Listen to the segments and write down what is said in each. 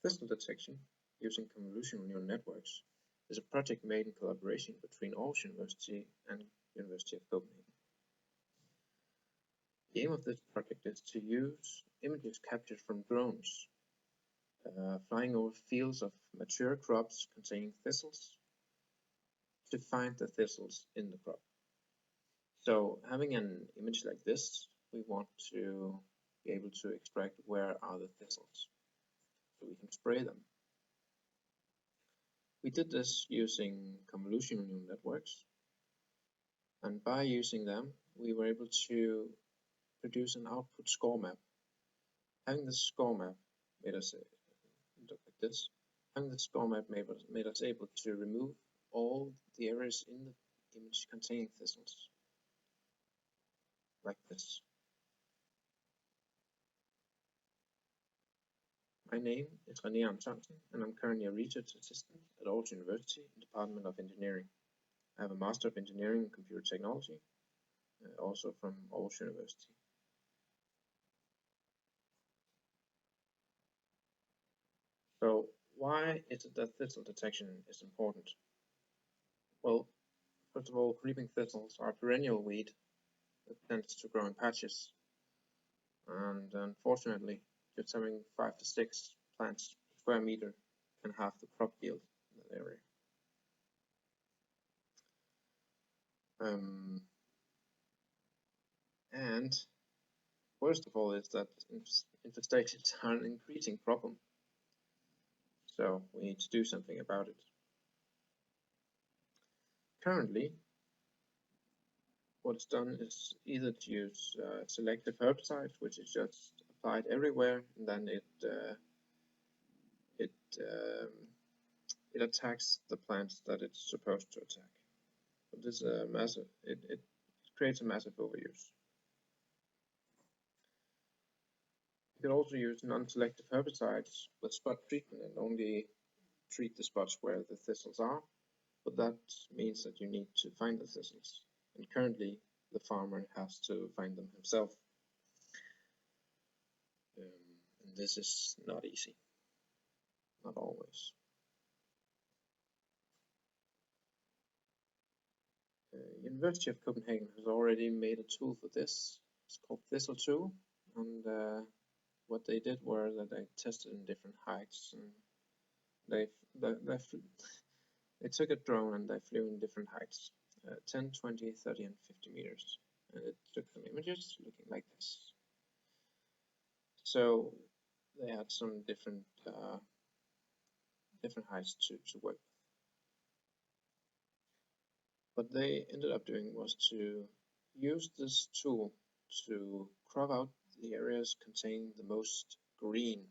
Thistle detection using convolutional neural networks is a project made in collaboration between Aarhus University and University of Copenhagen. The aim of this project is to use images captured from drones flying over fields of mature crops containing thistles to find the thistles in the crop. So having an image like this, we want to be able to extract where are the thistles so we can spray them. We did this using convolutional neural networks, and by using them we were able to produce an output score map. Having this score map made us look like this. Having the score map made us able to remove all the areas in the image containing thistles, like this. My name is René and Sørensen, and I'm currently a research assistant at Aarhus University in the Department of Engineering. I have a Master of Engineering in Computer Technology, also from Aarhus University. So why is it that thistle detection is important? Well, first of all, creeping thistles are a perennial weed that tends to grow in patches, and unfortunately just having 5 to 6 plants per square meter can halve the crop yield in that area. And worst of all is that infestations are an increasing problem, so we need to do something about it. Currently, what is done is either to use selective herbicides, which is just applied everywhere, and then it attacks the plants that it's supposed to attack. But this it creates a massive overuse. You could also use non-selective herbicides with spot treatment and only treat the spots where the thistles are, but that means that you need to find the thistles, and currently the farmer has to find them himself. And this is not easy, not always. University of Copenhagen has already made a tool for this. It's called Thistle tool, and what they did was that they tested in different heights, and they took a drone and they flew in different heights, 10, 20, 30 and 50 meters, and it took some images looking like this. So they had some different heights to work with. What they ended up doing was to use this tool to crop out the areas containing the most green,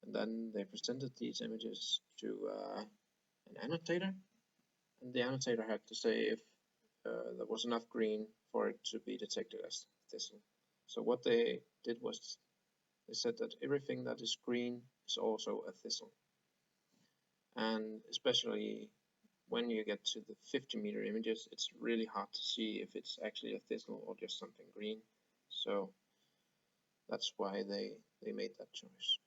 and then they presented these images to an annotator, and the annotator had to say if there was enough green for it to be detected as thistle. So what they did was they said that everything that is green is also a thistle, and especially when you get to the 50-meter images, it's really hard to see if it's actually a thistle or just something green. So that's why they made that choice.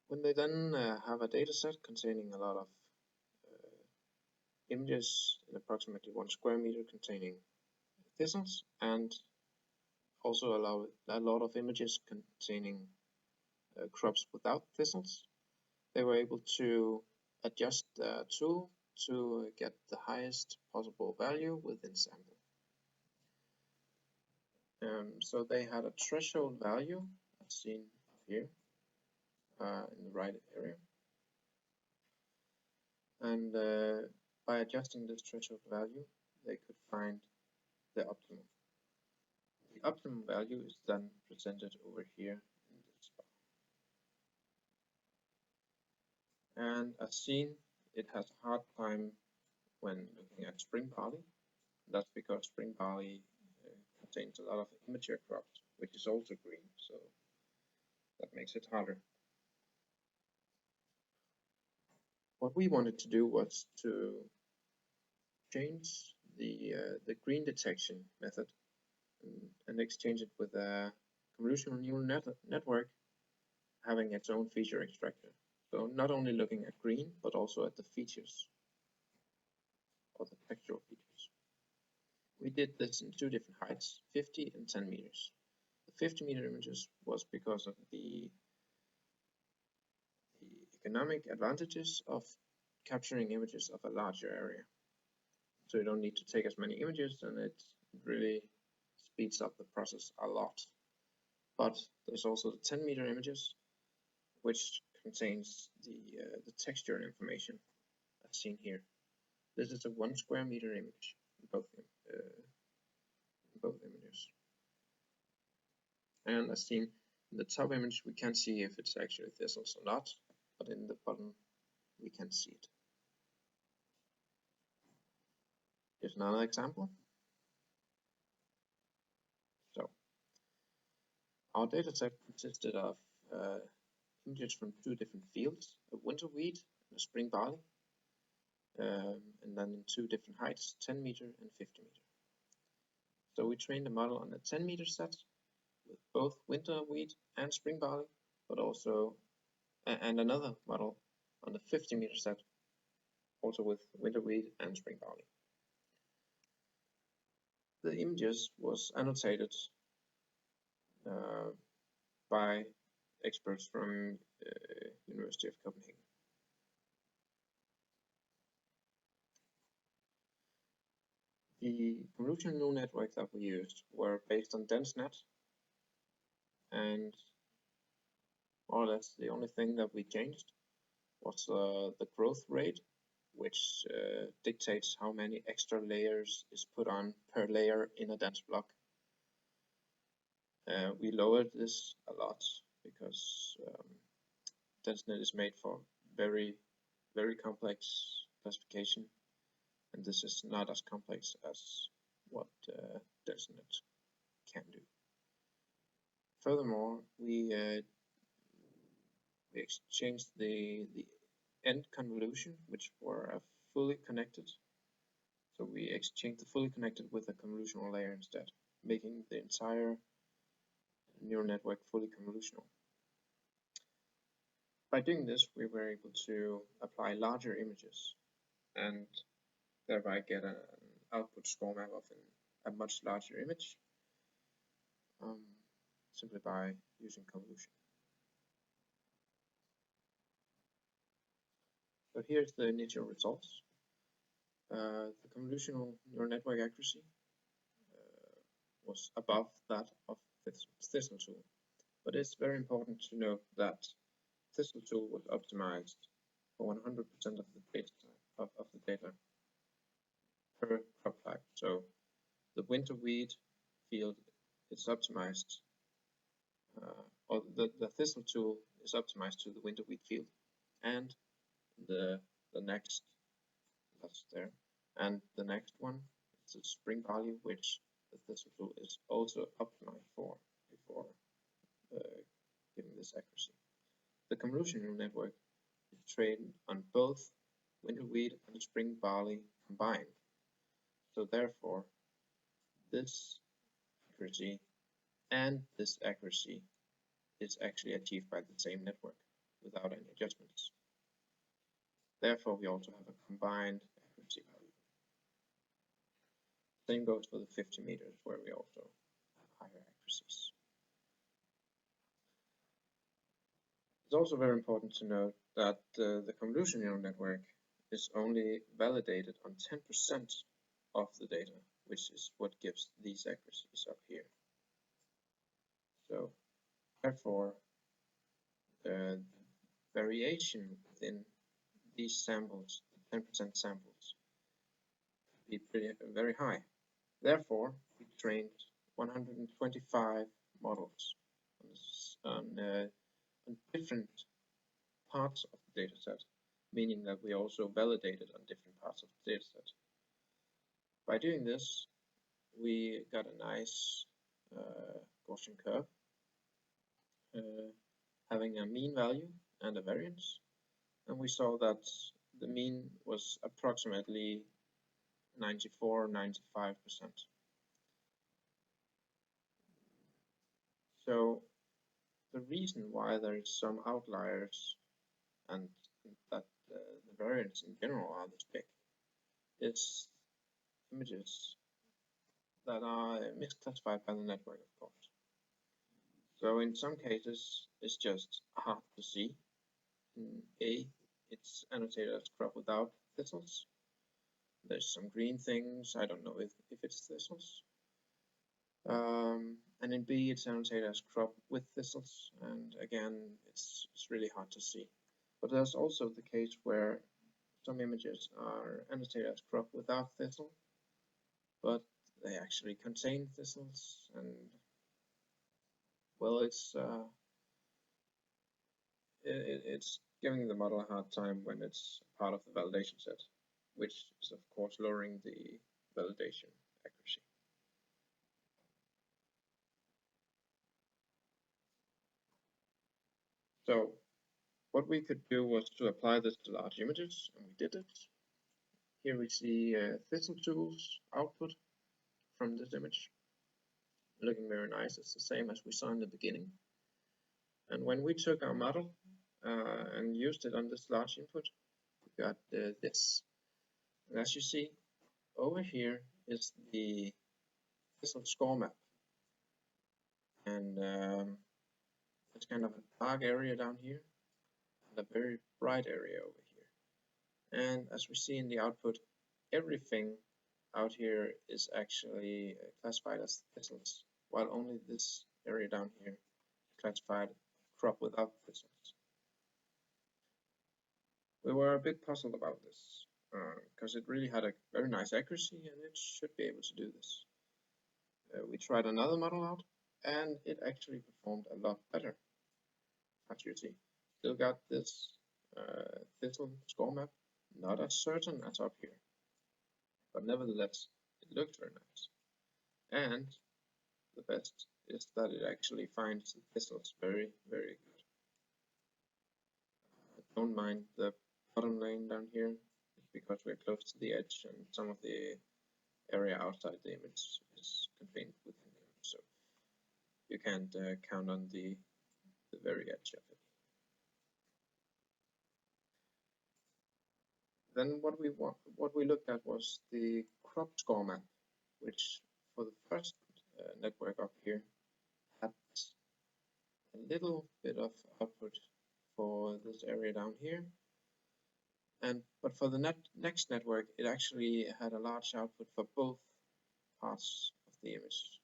When they then have a data set containing a lot of images in approximately 1 square meter containing thistles, and also a lot of images containing crops without thistles, they were able to adjust the tool to get the highest possible value within sample. So they had a threshold value, as seen here in the right area, and by adjusting this threshold value, they could find the optimum. The optimum value is then presented over here in this bar. And as seen, it has a hard time when looking at spring barley. That's because spring barley contains a lot of immature crops, which is also green, so that makes it harder. What we wanted to do was to change the green detection method and exchange it with a convolutional neural network having its own feature extractor. So not only looking at green, but also at the features, or the textual features. We did this in 2 different heights, 50 and 10 meters. The 50 meter images was because of the economic advantages of capturing images of a larger area. So you don't need to take as many images, and it really speeds up the process a lot. But there's also the 10 meter images, which contains the texture information as seen here. This is a 1 square meter image in both images. And as seen in the top image, we can't see if it's actually thistles or not, but in the bottom we can see it. Here's another example. So our dataset consisted of images from 2 different fields, a winter wheat and a spring barley, and then in 2 different heights, 10 meter and 50 meter. So we trained a model on the 10 meter set with both winter wheat and spring barley, but also and another model on the 50 meter set, also with winter wheat and spring barley. The images was annotated by experts from University of Copenhagen. The convolutional neural network that we used were based on DenseNet, and more or less the only thing that we changed was the growth rate, which dictates how many extra layers is put on per layer in a dense block. We lowered this a lot because DenseNet is made for very, very complex classification, and this is not as complex as what DenseNet can do. Furthermore, we exchanged the end convolution, which were fully connected. So we exchanged the fully connected with a convolutional layer instead, making the entire neural network fully convolutional. By doing this, we were able to apply larger images and thereby get an output score map of a much larger image, simply by using convolution. So here's the initial results. The convolutional neural network accuracy was above that of Thistle tool, but it's very important to note that Thistle tool was optimized for 100% of the data per crop type. So the winter wheat field is optimized, or the Thistle tool is optimized to the winter wheat field, and the next, that's there, and the next one is the spring barley, which the Thistle tool is also optimized for before giving this accuracy. The convolutional network is trained on both winter wheat and spring barley combined. So therefore, this accuracy and this accuracy is actually achieved by the same network without any adjustments. Therefore, we also have a combined accuracy value. Same goes for the 50 meters, where we also have higher accuracies. It's also very important to note that the convolutional neural network is only validated on 10% of the data, which is what gives these accuracies up here. So, therefore, the variation within these samples, 10% samples, be very high. Therefore, we trained 125 models on different parts of the dataset, meaning that we also validated on different parts of the dataset. By doing this, we got a nice Gaussian curve, having a mean value and a variance, and we saw that the mean was approximately 94–95%. So the reason why there is some outliers and that the variance in general are this big is images that are misclassified by the network, of course. So in some cases, it's just hard to see. In A, it's annotated as crop without thistles. There's some green things, I don't know if it's thistles. And in B, it's annotated as crop with thistles, and again, it's really hard to see. But there's also the case where some images are annotated as crop without thistle, but they actually contain thistles, and well, it's giving the model a hard time when it's part of the validation set, which is of course lowering the validation accuracy. So what we could do was to apply this to large images, and we did it. Here we see Thistle tools output from this image, looking very nice. It's the same as we saw in the beginning. And when we took our model and used it on this large input, we got this. And as you see, over here is the Thistle score map. And there's kind of a dark area down here and a very bright area over here. And as we see in the output, everything out here is actually classified as thistles, while only this area down here is classified crop without thistles. We were a bit puzzled about this because it really had a very nice accuracy and it should be able to do this. We tried another model out and it actually performed a lot better. As you see, still got this Thistle score map, not as certain as up here, but nevertheless it looked very nice. And the best is that it actually finds the thistles very, very good. Don't mind the bottom lane down here, it's because we're close to the edge and some of the area outside the image is contained within the image, so you can't count on the very edge of it. Then what we looked at was the crop score map, which for the first network up here had a little bit of output for this area down here, but for the next network it actually had a large output for both parts of the image.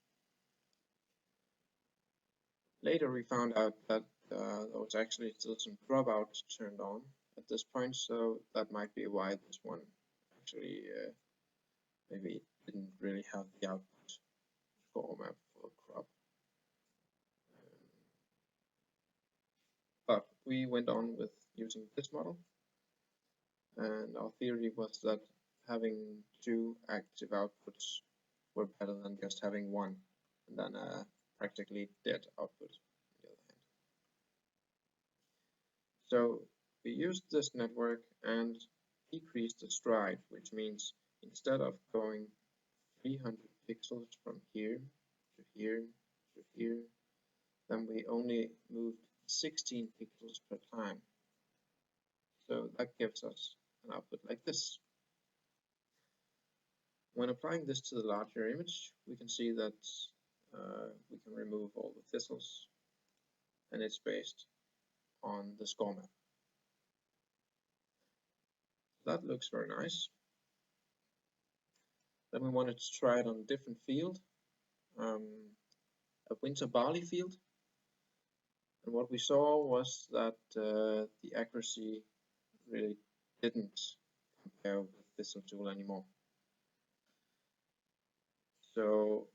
Later we found out that there was actually still some dropout turned on at this point, so that might be why this one actually maybe didn't really have the output score map for crop. But we went on with using this model, and our theory was that having two active outputs were better than just having one and then a practically dead output on the other hand. So we used this network and decreased the stride, which means instead of going 300 pixels from here to here to here, then we only moved 16 pixels per time. So that gives us an output like this. When applying this to the larger image, we can see that we can remove all the thistles, and it's based on the score map. That looks very nice. Then we wanted to try it on a different field, a winter barley field. And what we saw was that the accuracy really didn't compare with Thistle tool anymore. So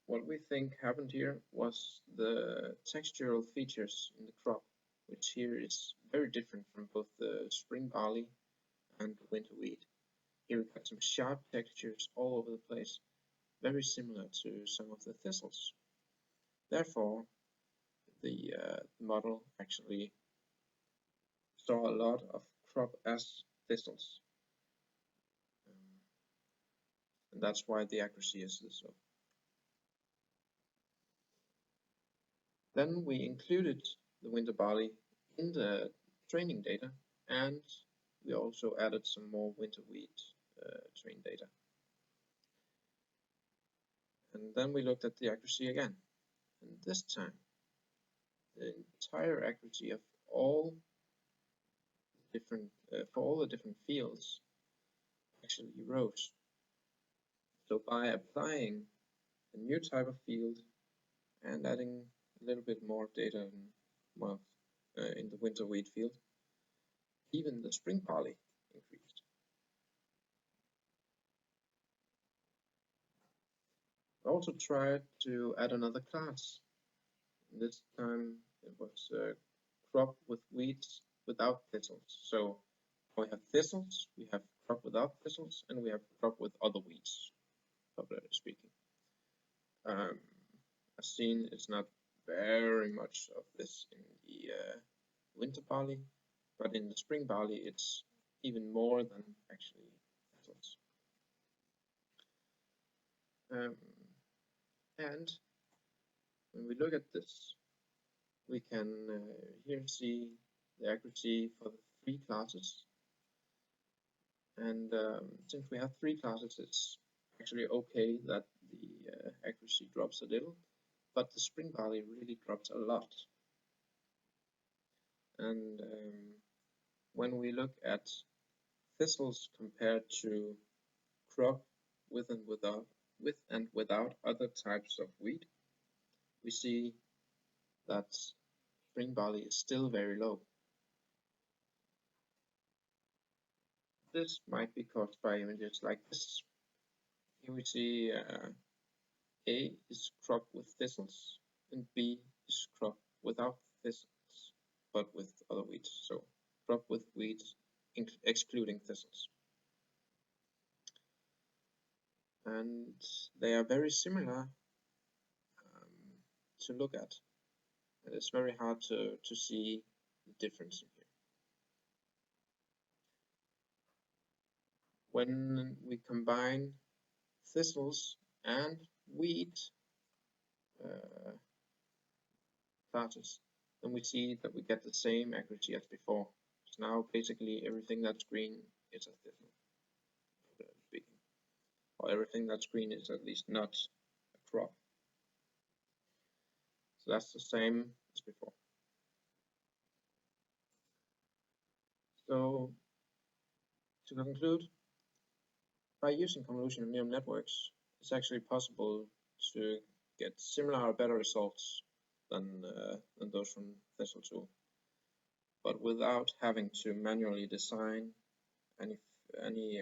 what we think happened here was the textural features in the crop, which here is very different from both the spring barley and the winter wheat. Here we got some sharp textures all over the place, very similar to some of the thistles. Therefore, the model actually saw a lot of crop as thistles. And that's why the accuracy is this low. Then we included the winter barley in the training data, and we also added some more winter wheat train data. And then we looked at the accuracy again, and this time the entire accuracy of all different for all the different fields actually rose. So by applying a new type of field and adding a little bit more data in the winter wheat field, even the spring barley increased. I also tried to add another class. This time it was crop with weeds without thistles. So we have thistles, we have crop without thistles, and we have crop with other weeds, popularly speaking. As seen, it's not very much of this in the winter barley, but in the spring barley it's even more than actually thistles. And when we look at this, we can here see the accuracy for the three classes. And since we have three classes, it's actually okay that the accuracy drops a little, but the spring barley really drops a lot. And when we look at thistles compared to crop with and without other types of wheat, we see that spring barley is still very low. This might be caused by images like this. Here we see A is crop with thistles and B is crop without thistles but with other weeds. So crop with weeds excluding thistles. And they are very similar to look at. And it's very hard to see the difference in here. When we combine thistles and wheat classes, then we see that we get the same accuracy as before. So now basically everything that's green is a thistle, speaking, or everything that's green is at least not a crop. So that's the same as before. So to conclude, by using convolutional neural networks, it's actually possible to get similar or better results than those from Thistle tool, but without having to manually design any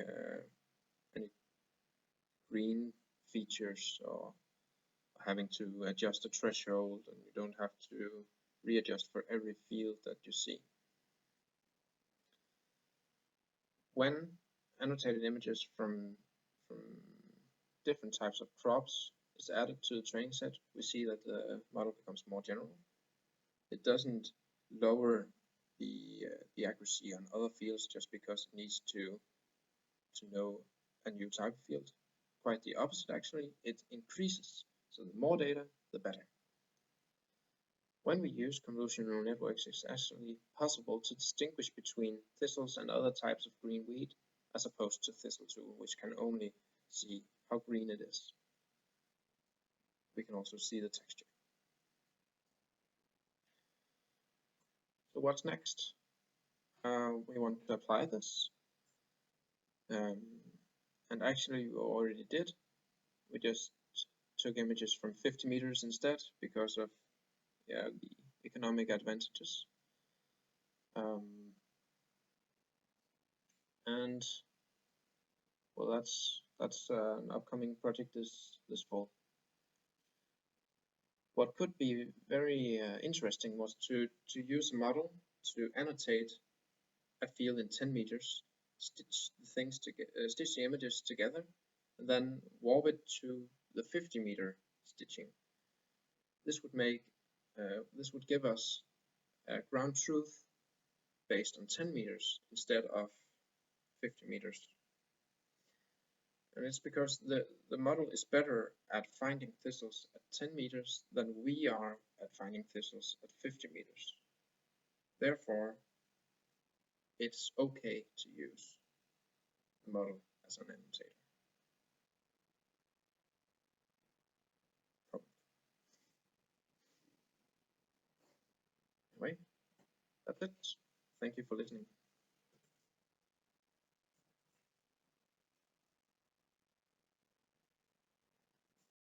green features or having to adjust the threshold, and you don't have to readjust for every field that you see. When annotated images from different types of crops is added to the training set, we see that the model becomes more general. It doesn't lower the accuracy on other fields just because it needs to know a new type of field. Quite the opposite, actually. It increases. So the more data, the better. When we use convolutional neural networks, it's actually possible to distinguish between thistles and other types of green wheat, as opposed to Thistle tool, which can only see how green it is. We can also see the texture. So what's next? We want to apply this, and actually we already did. We just took images from 50 meters instead because of the economic advantages. And well, that's an upcoming project this fall. What could be very interesting was to use a model to annotate a field in 10 meters, stitch the images together, and then warp it to the 50-meter stitching. This would give us ground truth based on 10 meters instead of 50 meters. And it's because the model is better at finding thistles at 10 meters than we are at finding thistles at 50 meters. Therefore, it's okay to use the model as an annotator. Anyway, that's it. Thank you for listening.